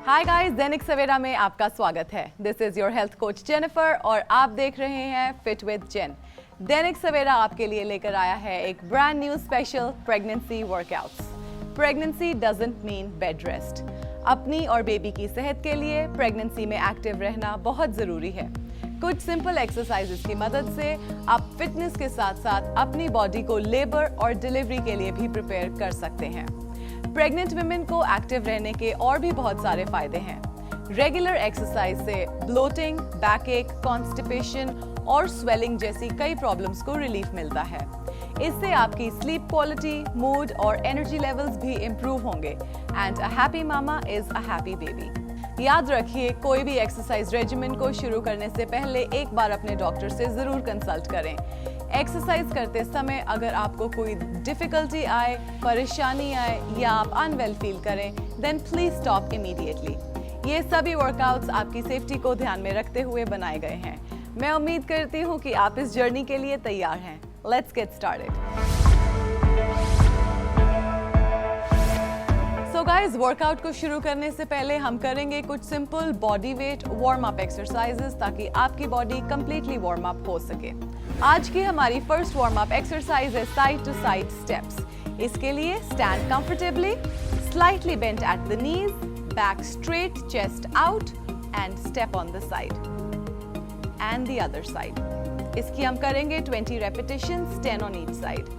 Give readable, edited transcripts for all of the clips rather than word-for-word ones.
Hi guys, Dainik Savera में आपका स्वागत है। This is your health coach Jennifer और आप देख रहे हैं फिट विद जेन। दैनिक सवेरा आपके लिए लेकर आया है एक brand new special pregnancy workouts. Pregnancy doesn't mean bed rest. अपनी और बेबी की सेहत के लिए प्रेगनेंसी में एक्टिव रहना बहुत जरूरी है। कुछ सिंपल एक्सरसाइजेस की मदद से आप फिटनेस के साथ साथ अपनी बॉडी को लेबर और डिलीवरी के लिए भी प्रिपेयर कर सकते हैं। प्रेग्नेंट वुमेन को एक्टिव रहने के और भी बहुत सारे फायदे हैं। रेगुलर एक्सरसाइज से ब्लोटिंग, बैकएक, कॉन्स्टिपेशन और स्वेलिंग जैसी कई प्रॉब्लम्स को रिलीफ मिलता है। इससे आपकी स्लीप क्वालिटी, मूड और एनर्जी लेवल्स भी इंप्रूव होंगे। And a happy mama is a happy baby. याद रखिए, कोई भी एक्सरसाइज रेजिमेन को शुरू करने से पहले एक बार अपने डॉक्टर से जरूर कंसल्ट करें। एक्सरसाइज करते समय अगर आपको कोई डिफिकल्टी आए, परेशानी आए या आप अनवेल फील करें, देन प्लीज स्टॉप इमीडिएटली। ये सभी वर्कआउट्स आपकी सेफ्टी को ध्यान में रखते हुए बनाए गए हैं। मैं उम्मीद करती हूँ कि आप इस जर्नी के लिए तैयार हैं। Let's get started. So guys, workout को शुरू करने से पहले हम करेंगे कुछ simple body weight warm up exercises ताकि आपकी बॉडी कंप्लीटली वार्म अप हो सके। आज की हमारी फर्स्ट वार्म अप एक्सरसाइज है साइड टू साइड स्टेप्स। इसके लिए stand comfortably, slightly bent at the knees, back straight, chest out and step on the side and the other side. इसकी हम करेंगे 20 repetitions, 10 on each side.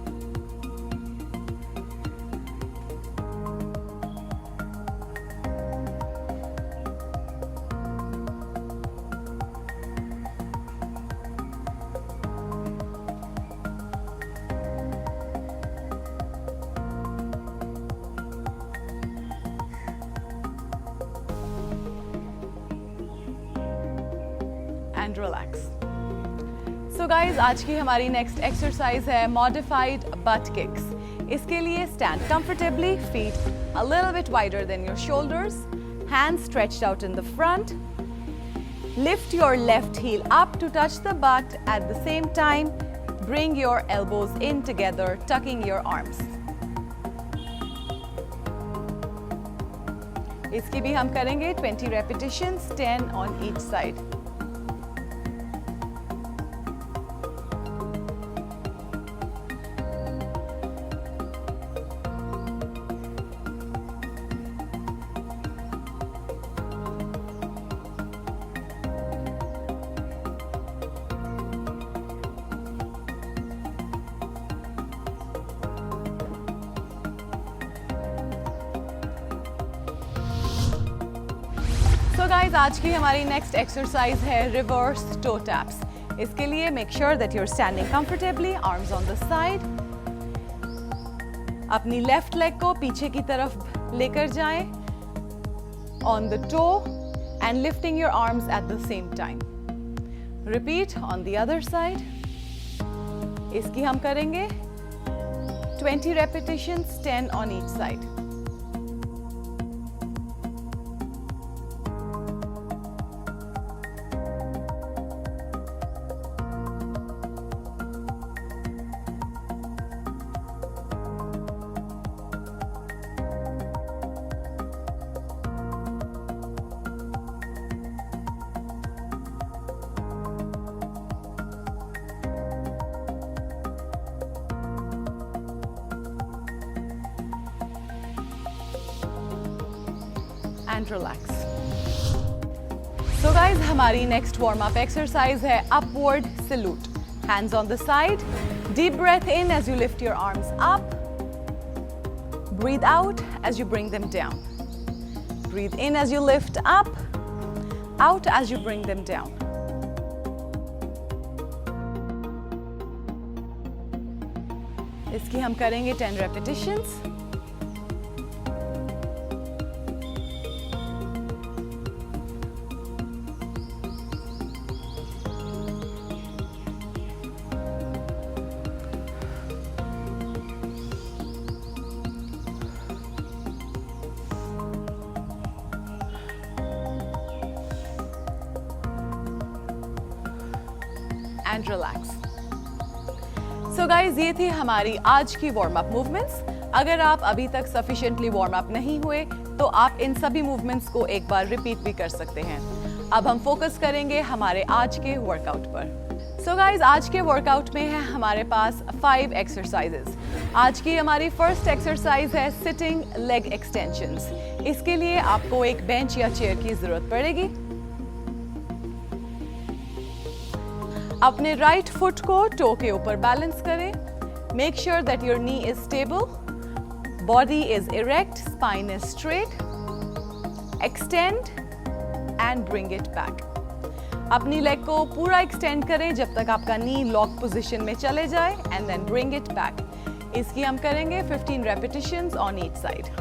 And relax. So guys, आज की हमारी next exercise है modified but kicks. इसके लिए stand comfortably, feet a little bit wider than your shoulders, hands stretched out in the front, lift your left heel up to touch the butt, at the same time bring your elbows in together, tucking your arms. इसकी भी हम करेंगे 20 repetitions, 10 on each side. So guys, आज की हमारी next exercise है reverse toe taps. इसके लिए make sure that you are standing comfortably, arms on the side. अपनी लेफ्ट लेग को पीछे की तरफ लेकर जाएं on the toe and lifting your arms at the same time. Repeat on the other side. इसकी हम करेंगे 20 repetitions, 10 on each side. And relax. So guys, हमारी नेक्स्ट वार्म अप एक्सरसाइज है upward salute. Hands on the side, deep breath in as you lift your arms up, breathe out as you bring them down, breathe in as you lift up, out as you bring them down. इसकी हम करेंगे 10 repetitions. And relax. So guys, ये थी हमारी आज की warm up movements. अगर आप अभी तक सफिशिएंटली वार्म अप नहीं हुए तो आप इन सभी मूवमेंट्स को एक बार रिपीट भी कर सकते हैं। अब हम फोकस करेंगे हमारे आज के वर्कआउट पर। सो गाइज, आज के वर्कआउट में है हमारे पास 5 एक्सरसाइजेस। आज की हमारी फर्स्ट एक्सरसाइज है सिटिंग लेग एक्सटेंशंस। इसके लिए आपको एक बेंच या चेयर की जरूरत पड़ेगी। अपने राइट फुट को टो के ऊपर बैलेंस करें। Make sure that your knee is stable, body is erect, spine is straight. Extend and bring it back. अपनी लेग को पूरा एक्सटेंड करें जब तक आपका नी लॉक पोजीशन में चले जाए and then bring it back. इसकी हम करेंगे 15 repetitions on each side.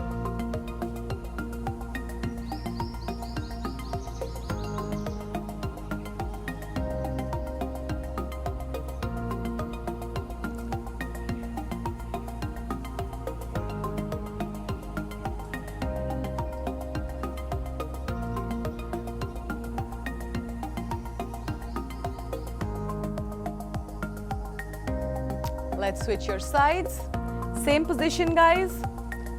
Let's switch your sides. Same position guys.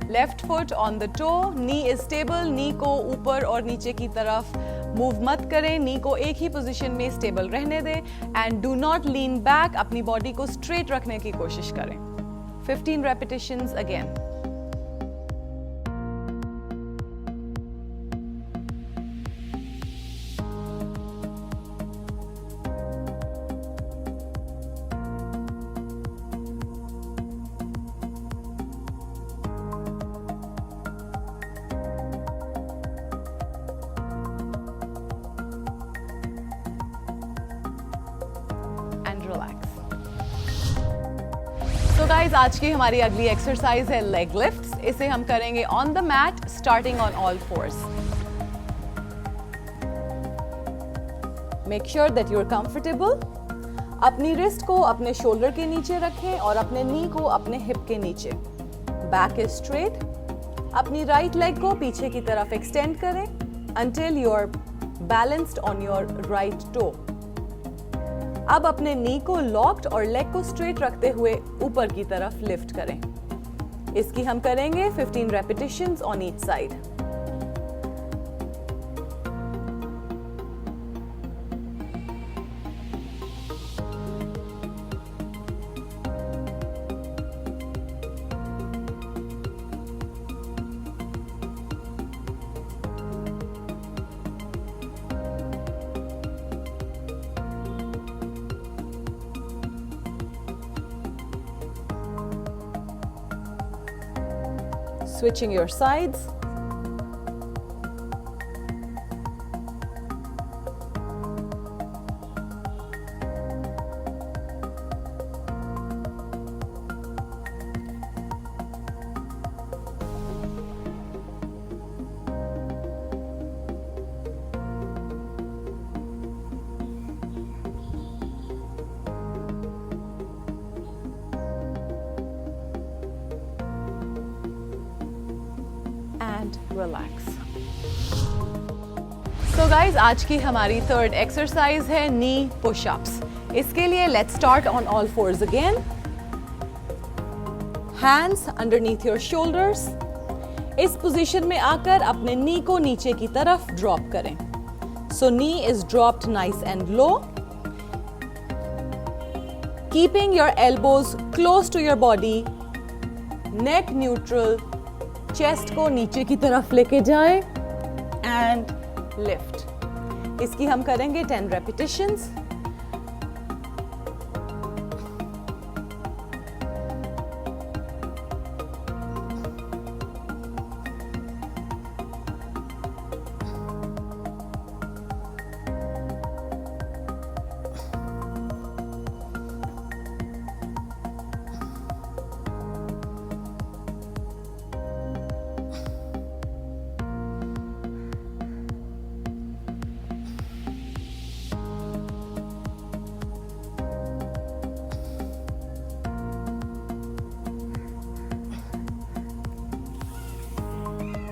Left foot on the toe, knee is stable. knee को ऊपर और नीचे की तरफ मूव मत करें, knee को एक ही पोजीशन में स्टेबल रहने दें and do not lean back. अपनी बॉडी को स्ट्रेट रखने की कोशिश करें। 15 repetitions again. तो गाइज, आज की हमारी अगली एक्सरसाइज है लेग लिफ्ट्स। इसे हम करेंगे on the mat starting on all fours. Make sure that you are comfortable. अपनी रिस्ट को अपने शोल्डर के नीचे रखें और अपने नी को अपने हिप के नीचे। Back is straight. अपनी राइट लेग को पीछे की तरफ एक्सटेंड करें until you are balanced on your right toe. अब अपने नी को लॉक्ड और लेग को स्ट्रेट रखते हुए ऊपर की तरफ लिफ्ट करें। इसकी हम करेंगे 15 repetitions on each side. Switching your sides. Relax. So guys, आज की हमारी थर्ड एक्सरसाइज है नी पुशअप्स। इसके लिए let's start on all force again. Hands underneath your shoulders. इस पोजीशन में आकर अपने नी को नीचे की तरफ ड्रॉप करें। So knee is dropped nice and low. Keeping your elbows close to your body, neck neutral, chest को नीचे की तरफ लेके जाएं एंड लिफ्ट। इसकी हम करेंगे 10 repetitions.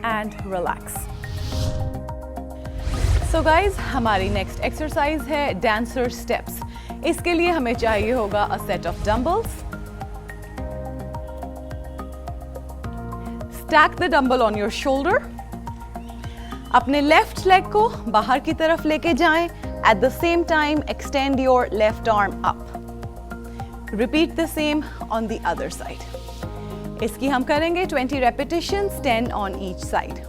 And relax. So guys, हमारी नेक्स्ट एक्सरसाइज है डांसर स्टेप्स। इसके लिए हमें चाहिए होगा a set of dumbbells, Stack the dumbbell on your shoulder. अपने लेफ्ट लेग को बाहर की तरफ लेके जाएं. At the same time, extend your left arm up. Repeat the same on the other side. इसकी हम करेंगे 20 repetitions, 10 on each side.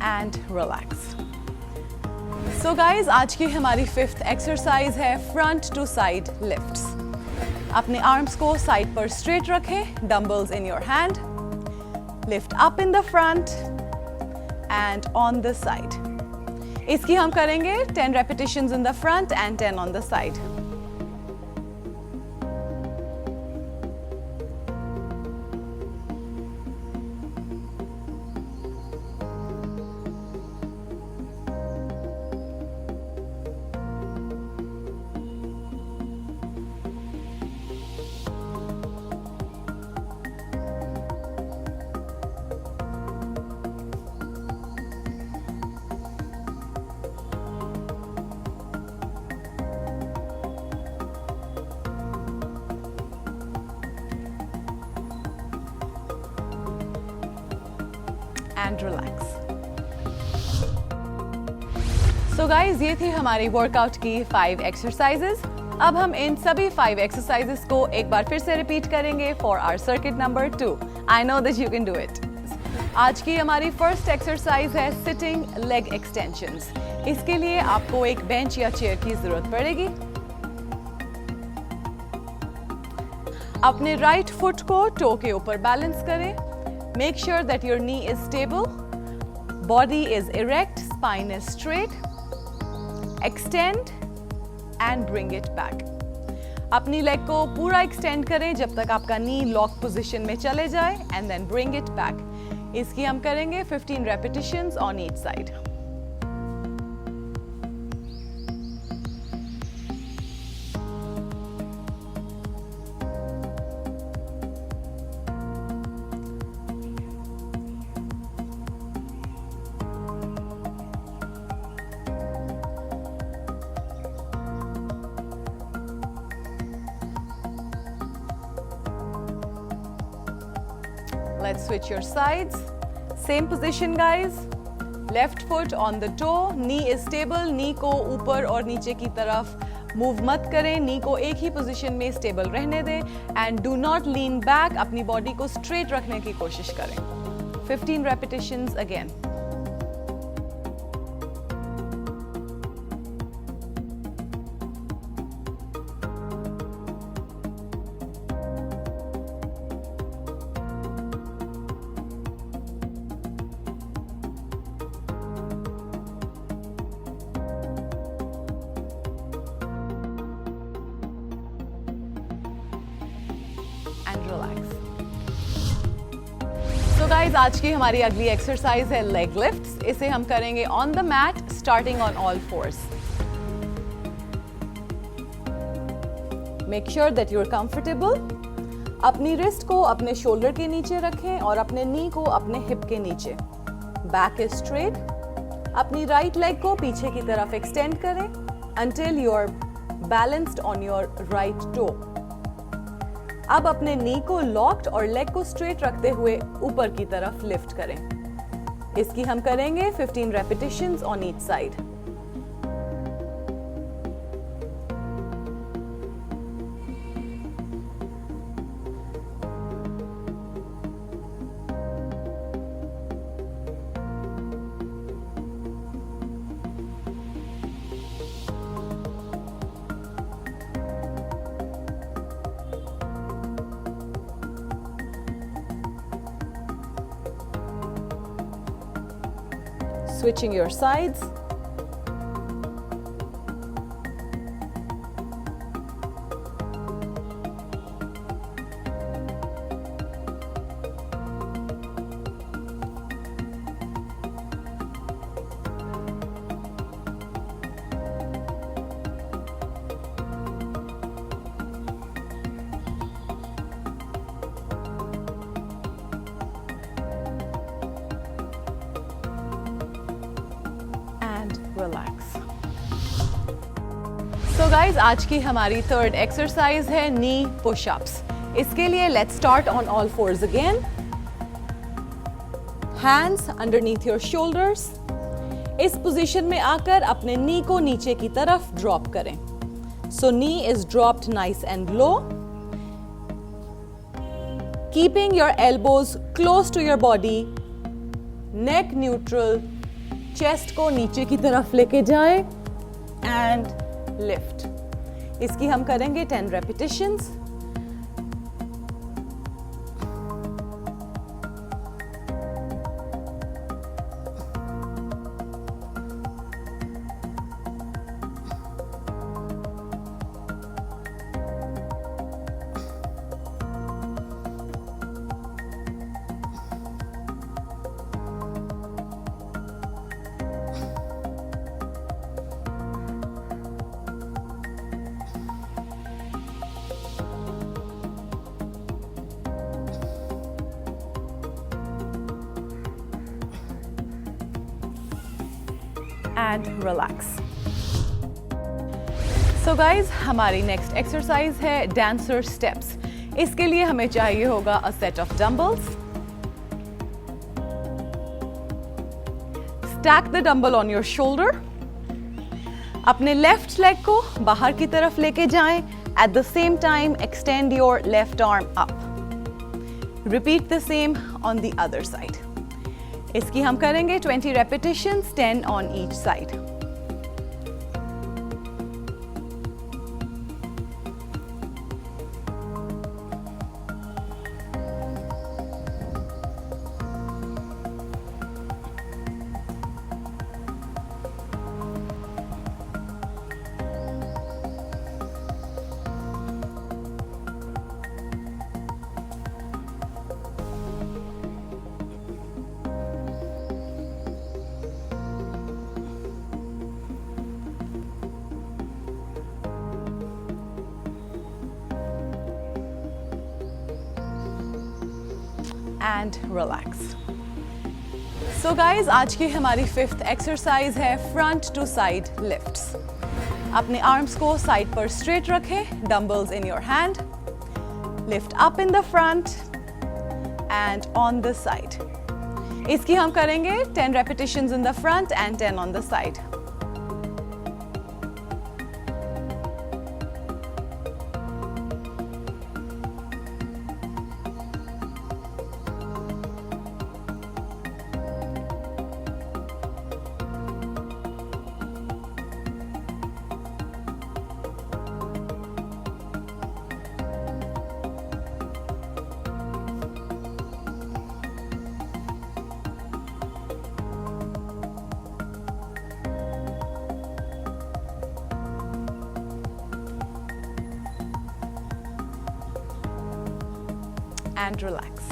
And relax. So guys, आज की हमारी 5th एक्सरसाइज है फ्रंट टू साइड लिफ्ट्स. अपने आर्म्स को side पर स्ट्रेट रखें, dumbbells in your hand, lift up in the front and on the side. इसकी हम करेंगे 10 repetitions in the front and 10 on the side. And relax. So guys, ये थी हमारी वर्कआउट की 5 एक्सरसाइजेस. अब हम इन सभी 5 एक्सरसाइजेस को एक बार फिर से रिपीट करेंगे for our circuit number 2. I know that you can do it. आज की हमारी फर्स्ट एक्सरसाइज है सिटिंग लेग एक्सटेंशंस. इसके लिए आपको एक बेंच या चेयर की जरूरत पड़ेगी. अपने राइट फुट को टो के ऊपर बैलेंस करें. Make sure that your knee is stable, body is erect, spine is straight. Extend and bring it back. अपनी लेग को पूरा एक्सटेंड करें जब तक आपका नी लॉक पोजीशन में चले जाए and then bring it back. इसकी हम करेंगे 15 repetitions on each side. Let's switch your sides. Same position guys. Left foot on the toe, knee is stable. knee को ऊपर और नीचे की तरफ मूव मत करें. knee को एक ही पोजीशन में स्टेबल रहने दें. And do not lean back. अपनी बॉडी को स्ट्रेट रखने की कोशिश करें. 15 repetitions again. So guys, आज की हमारी अगली एक्सरसाइज है लेग लिफ्ट्स. इसे हम करेंगे on the mat starting on all fours. Make sure that you are comfortable. अपनी रिस्ट को अपने शोल्डर के नीचे रखें और अपने नी को अपने हिप के नीचे. Back is straight. अपनी राइट लेग को पीछे की तरफ एक्सटेंड करें until you are balanced on your right toe. अब अपने नी को लॉक्ड और लेग को स्ट्रेट रखते हुए ऊपर की तरफ लिफ्ट करें. इसकी हम करेंगे 15 repetitions on each side. Switching your sides. Relax. So guys, आज की हमारी थर्ड एक्सरसाइज है नी पुशअप्स। इसके लिए let's start on all force again. Hands underneath your shoulders. इस पोजीशन में आकर अपने नी को नीचे की तरफ ड्रॉप करें। So knee is dropped nice and low. Keeping your elbows close to your body, neck neutral, chest को नीचे की तरफ लेके जाएं एंड लिफ्ट। इसकी हम करेंगे 10 repetitions. And relax. So guys, हमारी नेक्स्ट एक्सरसाइज है डांसर स्टेप्स। इसके लिए हमें चाहिए होगा a set of dumbbells. Stack the dumbbell on your shoulder. अपने लेफ्ट लेग को बाहर की तरफ लेके जाएं। Eight the same time extend your left arm up. Repeat the same on the other side. इसकी हम करेंगे 20 repetitions, 10 on each side. And relax. So guys, आज की हमारी फिफ्थ एक्सरसाइज है फ्रंट टू साइड लिफ्ट्स। अपने आर्म्स को side पर स्ट्रेट रखें, dumbbells in your hand, lift up in the front and on the side. इसकी हम करेंगे 10 repetitions in the front and 10 on the side. And relax.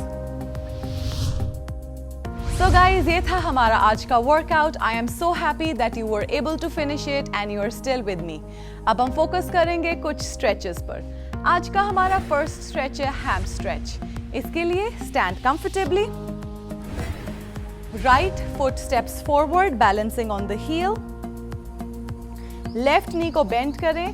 So guys, ये था हमारा आज का workout. I am so happy that you were able to finish it and you are still with me. अब हम फोकस करेंगे कुछ stretches पर। आज का हमारा फर्स्ट स्ट्रेच है हैम स्ट्रेच। इसके लिए stand comfortably, right foot steps forward balancing on the heel. Left knee को बेंड करें,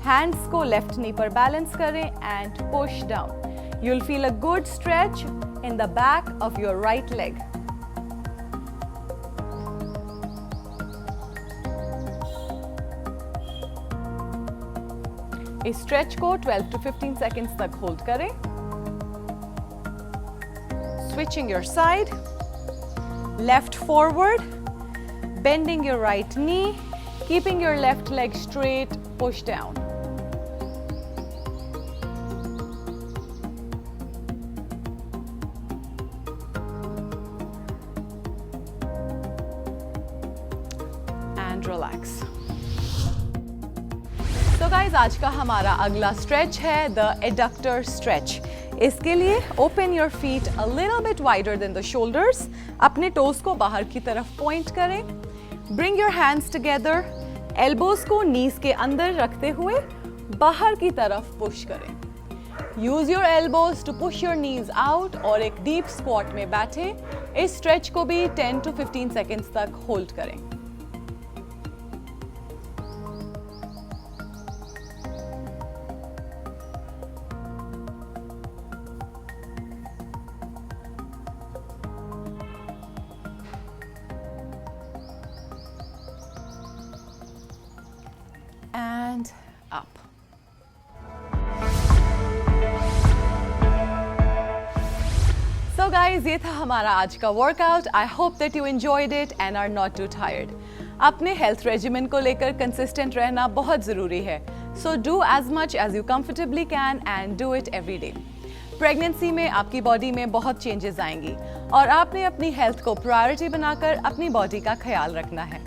हैंड्स को लेफ्ट नी पर बैलेंस करें and push down. You'll feel a good stretch in the back of your right leg. इस stretch को 12 to 15 seconds तक hold करें। Switching your side, left forward, bending your right knee, keeping your left leg straight, push down. Relax. तो guys, आज का हमारा अगला stretch है द एडक्टर स्ट्रेच। इसके लिए open your feet a little bit wider than the shoulders. अपने toes को बाहर की तरफ पॉइंट करें। Bring your hands together, elbows को नीज के अंदर रखते हुए बाहर की तरफ पुश करें। Use your elbows to push your knees out और एक डीप स्क्वाट में बैठे। इस स्ट्रेच को भी 10 to 15 सेकेंड्स तक होल्ड करें। and up. So guys, ये था हमारा आज का workout. I hope that you enjoyed it and are not too tired. अपने हेल्थ रेजिमेन को लेकर कंसिस्टेंट रहना बहुत ज़रूरी है. So do as much as you comfortably can and do it every day. Pregnancy में आपकी बॉडी में बहुत चेंजेस आएंगी और आपने अपनी हेल्थ को प्रायोरिटी बनाकर अपनी बॉडी का ख्याल रखना है.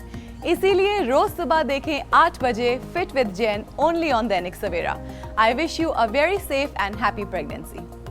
इसीलिए रोज सुबह देखें 8 बजे fit with Jen only on Dainik Savera. I wish you a very safe and happy pregnancy.